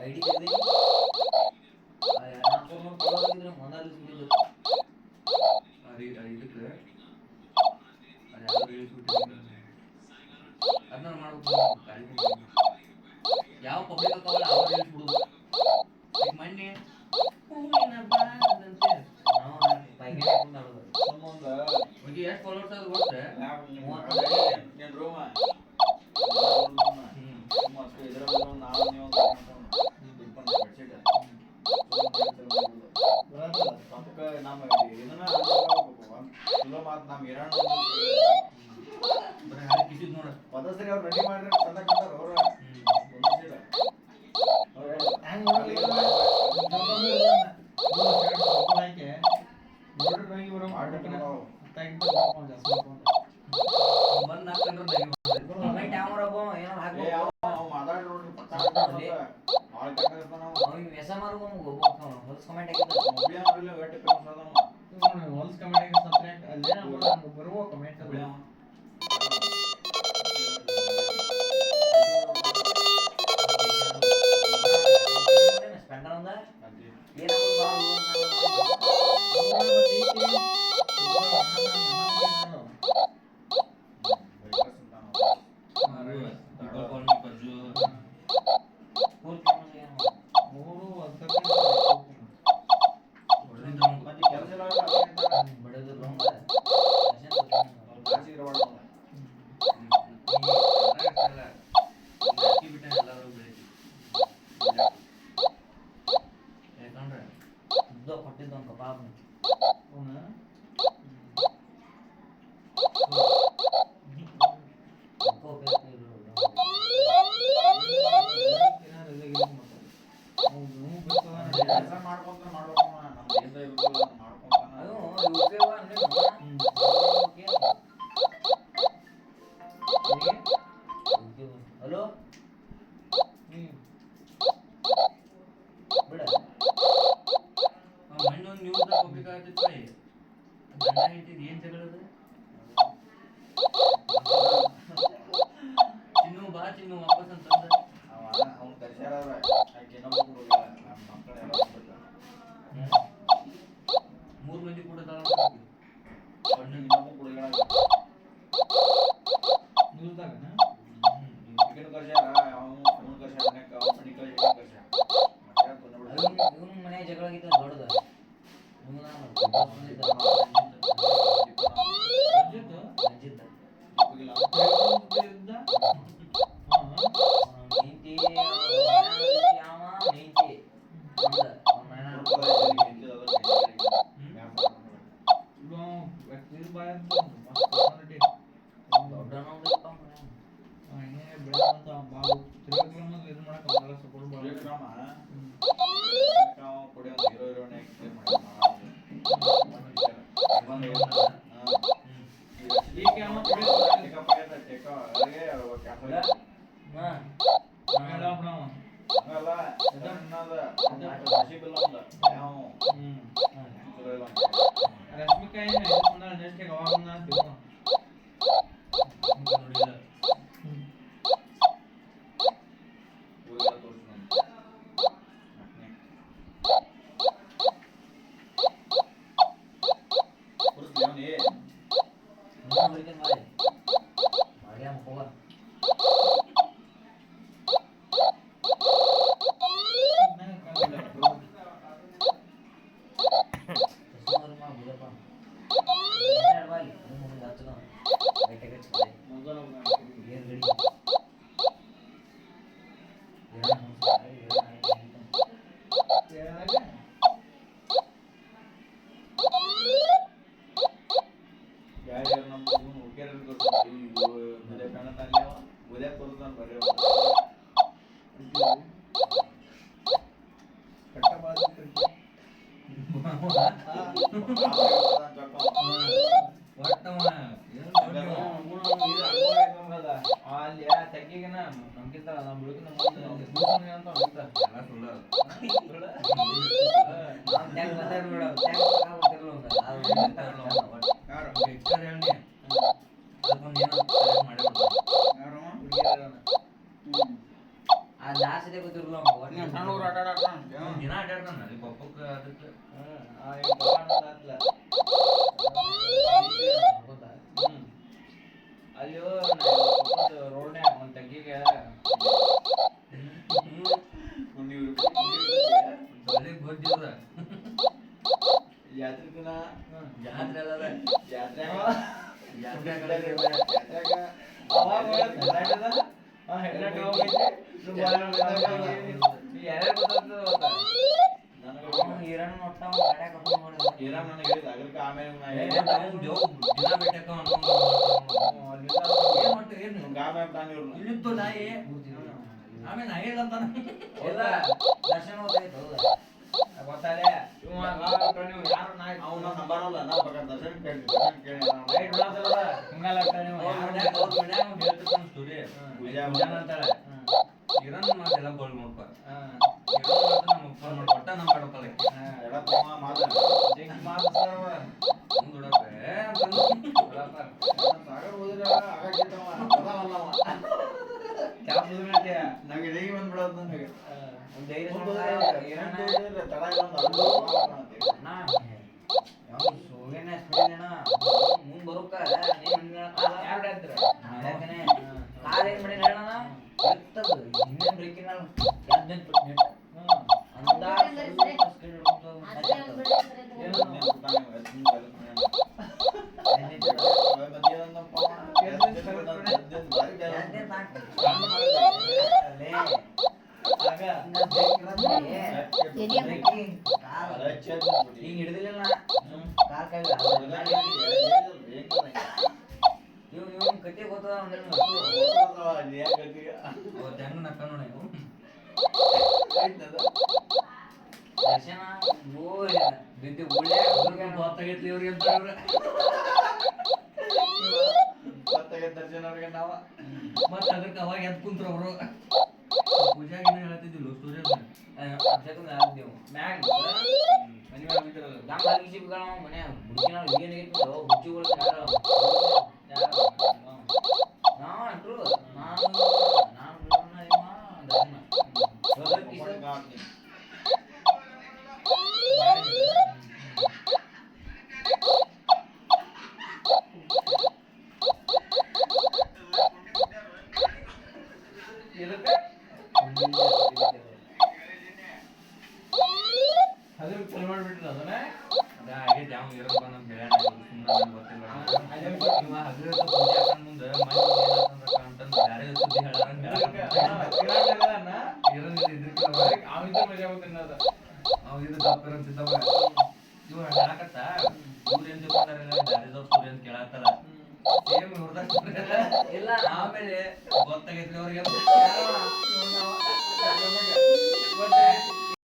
ID ಇದಕ್ಕೆ ಅದನ್ನ ಮಾಡ್ಬೇಕು. ಯಾವ ಪಬ್ಲಿಕ್ ಅಕೌಂಟ್ ಅವ್ರು ರೀಲ್ಸ್ ಬಿಡುದು. ಈಗ ಮೊನ್ನೆ ಎಷ್ಟು ಫಾಲೋವರ್ಸ್ ಅದು ಗೊತ್ತೇ? ಪದಸರಿ ಅವ್ರು ರೆಡಿ ಮಾಡ್ರಿ ತಂದಾಕ್ತಾರ ಅವ್ರ ಬರುವ ಕಮೆಂಟ್ ಹಲೋ ಬಿಡ ಮಣ್ಣೊಂದು ನ್ಯೂಸ್ ಪಬ್ಲಿಕ್ ಆಗ್ತಿತ್ತು ಗಂಡ ಹೇಳ್ತಿದ್ ಏನ್ ತಗೊಳ್ಳೋದು ಚಿನ್ನು ಬಾ ಚಿನ್ನು ವಾಪಸ್ ಅಂತಂದ ಅವ್ನು ಕರ್ಸ್ಯಾರ ಮೂರು ಮಂದಿ ಕೂಡ ನ್ಯೂಸ್ದಾಗ ಟಿಕೆಟ್ ಕರ್ಸ್ಯಾರ ಅವನು ಕರ್ಸ್ಯಾರ ಇವನು ಮನೆ ಜಗಳ ಆಗಿತ್ತು ದೊಡ್ಡದ ರಶ್ಮಿಕಾ ನೆಕ್ಸ್ಟ್ ಒಟ್ಟವ ಅಲ್ಲಿ ತೆಗಿಗೆನ ನಮ್ಗಿಂತ ನಮ್ ಹುಡುಗನ ಮುಂದೆ ಅಂತ ಹೋಗ್ತಾರೆ ಎಲ್ಲ ಸುಳ್ಳು ಅದು. ಯಾರು ಎಕ್ಸ್ಟ್ರಾ ಹೇಳಿ ಅದಕ್ಕೊಂದು ಏನೋ select ಮಾಡಿ ಬಿಡ್ತಾರೆ. ಯಾರು ಆ ದಾಸದೆ ಗೊತ್ತಿರಲ್ಲ ಸಣ್ಣ ಊರು ಆಟ ಅವ್ನ್ ದಿನ ಅಡ್ಡಾಡ್ತಾನ ಅಲ್ಲಿ ಪಪ್ಪಕ್ಕ ಅದಕ್ಕೆ ಅಲ್ಲಿ ರೋಡ್ನೇ ಒಂದ್ ತೆಗಿಗೆ ಬರೀ ಗೊತ್ತಿಲ್ಲ ಜಾತ್ರೆ ದಿನ ಜಾತ್ರೆ ಅಲ್ಲ ಜಾತ್ರೆ ಜಾತ್ರೆ ಅವಾಗ ಹೆಡ್ಲೈಟ್ ಹೋಗೈತಿ ಯಾರ್ಯಾರು ಗೊತ್ತಾಗ್ತದ ಹಿರಣ್ಣ ನೋಡ್ತಾ ಗಾಡ್ಯಾಗ ಕರ್ಕೊಂಡ್ ಮಾಡಿದ ಇರಾಮ್ ನನಗೆ ಹೇಳಿದ ಅಗ್ರಕ್ಕೆ ಆಮೇಲೆ ದಿನ ಬೆಟ್ಟಕ್ಕ ಏನ್ ಮಾಡ್ತೀವಿ ಏನು ಆಮೇಲೆ ಪ್ಲಾನ್ ಇವ್ರು ಇಲ್ಲಿತ್ತು ನಾಯಿ ಆಮೇಲೆ ನಾಯಿ ಇಲ್ಲ ಅಂತಾನ ಇಲ್ಲ ದರ್ಶನ ಹೋದಾಯ್ತು ಗೊತ್ತಾಲೆ ನೀವು ಯಾರು ನಾಯಿ ಅವನ ನಂಬರ್ ಅಲ್ಲ ನಾ ಬೇಕಾದ್ರೆ ದರ್ಶನ ಕೇಳಿ ರೈಟ್ ಬಿಡೋದಲ್ಲ ಹಿಂಗಲ್ಲ ನೀವು ಅವ್ರ ಮನ್ಯಾಗ ಹೇಳ್ತಿರ್ತಾನ ಸ್ಟೋರಿ ಪೂಜಾನ ಅಂತಾಳೆ ಇರನ್ ಮಾತೆಲ್ಲ ಗೋಲ್ ನೋಡ್ಪ ಇರನ್ ಮಾತ್ರ ನಮಗ್ ಫೋನ್ ಮಾಡಿ ಕೊಟ್ಟ ನಮ್ ಕಡೆ ಎಡಪ್ಪ ಮಾತಾಡ ಜಗ್ಗಿ ಮಾತಾಡ್ತಾರ ಮುಂದೂಡಪ್ಪ ಸಾಗರ್ ಹೋದ್ರೆ ಆಗಾಗಿದ್ದವ ಅದಾವಲ್ಲವ ಕ್ಯಾಪ್ ಸುದ್ಮೇಲೆ ನನಗೆ ಹೇಗೆ ಬಂದ್ಬಿಡೋದು ನನಗೆ ಒಂದ್ ಧೈರ್ಯ ಹಿರಣ್ಣ ಹಿರಣ್ಣ ತಡ ಇಲ್ಲ ಯಾವ ಸೋಗೇನ ಸ್ಪೀಡಿನ ಮುಂದ್ ಬರುಕ ನೀನ್ ಯಾರು ಹೇಳ್ತೀರ ಯಾಕನೆ ಕಾರ್ ಏನ್ ಮಾಡಿ ಹೇಳಣ ಎತ್ತದು ಹಿಂದಿನ ಬ್ರೇಕಿನ ಯಾವ್ದೇನ್ ನೆಟ್ ಅಂದಾಜ್ ಸ್ವಲ್ಪ ಸ್ಪೀಡ್ ಹಿಂಗ್ ಹಿಡಿದಿಲ್ಲ ಕಾರ್ ಕೈ ಇವ್ ಕತೆ ಗೊತ್ತದ ಅವತ್ತು ಹೆಂಗ ನಕ್ಕ ನೋಡಿ ದರ್ಶನ ಬಿದ್ದು ಗುಳ್ಳೆ ಗೊತ್ತಾಗೈತ್ಲಿ ಇವ್ರಿಗೆ ಅಂತ ದರ್ಶನ ಅವ್ರಿಗೆ ನಾವ ಮತ್ತ ಅದಕ್ಕೆ ಅವಾಗ ಎದ್ ಕುಂತ್ರ ಅವರು ಪೂಜಾಗ ಏನೋ ಹೇಳ್ತಿದ್ದಿಲ್ಲ ಸ್ಟೋರಿ ಅಭಿಷೇಕ ಆದ್ಯವು ಮ್ಯಾಗ್ ಮನಿ ಮ್ಯಾಗ ಬಿದ್ದಿರಲ್ಲ ನಮ್ಮ ಹಲ್ಗಿಸಿಗಳ ಮನೆ ಹುಡುಗಿನ ಏನಾಗಿತ್ತು ಹುಚ್ಚಿಗಳು ಯಾರು ನಾ ಅಂಟ್ರು ನಾನು ದರ್ಶನ ಇದಕ್ಕೆ ಅದ್ರ ಫುಲ್ ಮಾಡ್ಬಿಟ್ರ ಅದನ್ನ ಹಾಗೆ ಜಾಮ್ ಇರೋದು ಬಂದು ಹೇಳ ಸುಮ್ಮನೆ ಗೊತ್ತಿಲ್ಲ ಇವ ಹಗಲತ್ತು ಪೂಜೆ ಹಾಕೊಂಡ್ ಮುಂದೆ ಮನೆ ಏನಂತಂದ್ರೆ ಅಂತಂದು ಬೇರೆ ಸುದ್ದಿ ಇರೋದಿಲ್ಲ ಇದ್ರಕ್ಕಿಲ್ಲ ಅವಿಂದ ಮಜಾ ಗೊತ್ತಿಲ್ಲ ಅದ ಅವ್ ಇದು ಡಾಕ್ಟರ್ ಅಂತಿದ್ದವ ಇವ ಹೇಳಕತ್ತ ಇವ್ರು ಏನ್ ತಿಳ್ಕೊಂಡಾರ ಬ್ಯಾರೆದವ್ರ ಸ್ಟೋರಿ ಅಂತ ಕೇಳತ್ತಾರ ಸೇಮ್ ಇವ್ರದಾಗ ಇಲ್ಲ ಆಮೇಲೆ ಗೊತ್ತಾಗೈತ್ರಿ ಅವ್ರಿಗೆ ಗೊತ್ತಾಯ್ತು